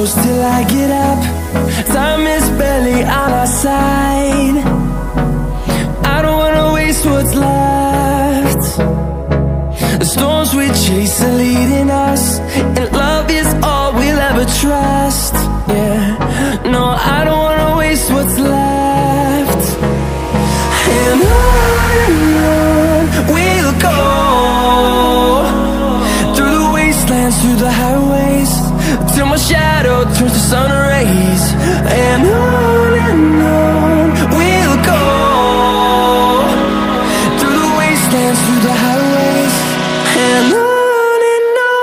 close till I get up. Time is barely on our side. I don't wanna waste what's left. The storms we chase are leading us, and love is all we'll ever trust. Yeah, no, I don't wanna waste what's left. And on we'll go, through the wastelands, through the highways, till my shadow turns to sun rays. And on we'll go, through the wastelands, through the highways, and on we'll go.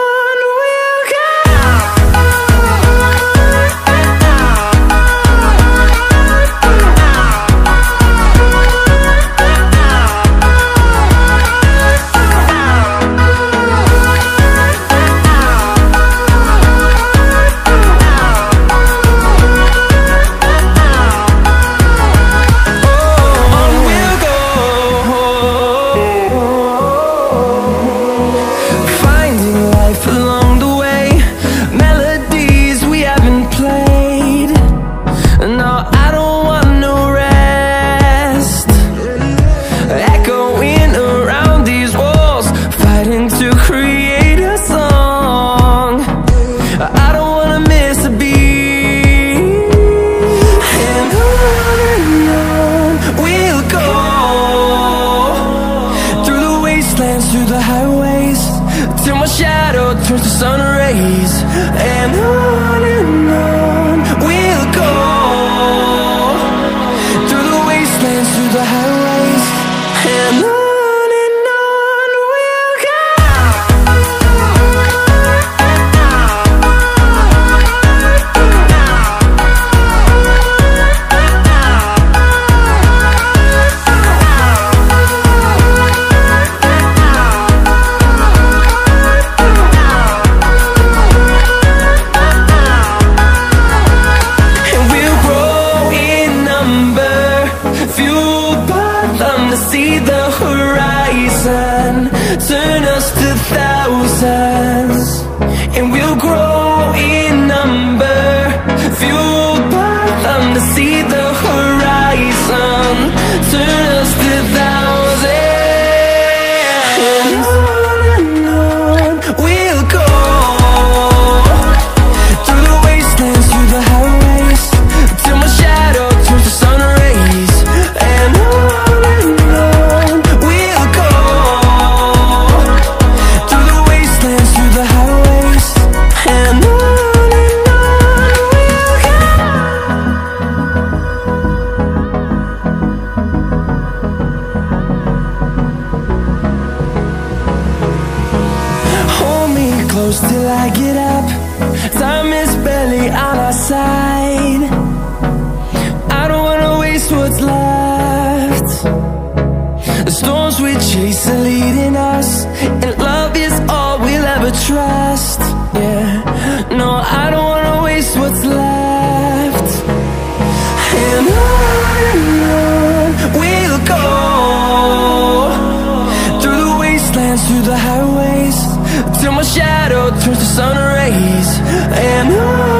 Through the highways, till my shadow turns to sun rays. And on we'll go, through the wastelands, through the highways, and on we'll go. See the horizon, turn us to thousands, and we'll grow in number, fueled by them. To see the horizon, turn us to thousands, and on we'll go, through the wastelands, through the highways, till my shadow turns to sun rays. And close till I get up. Time is barely on our side. I don't wanna waste what's left. The storms we chase are leading us, and love is all we'll ever trust. Yeah, no, I don't wanna waste what's left. And on we'll go, through the wastelands, through the highways, till my shadow turns to sun rays. And on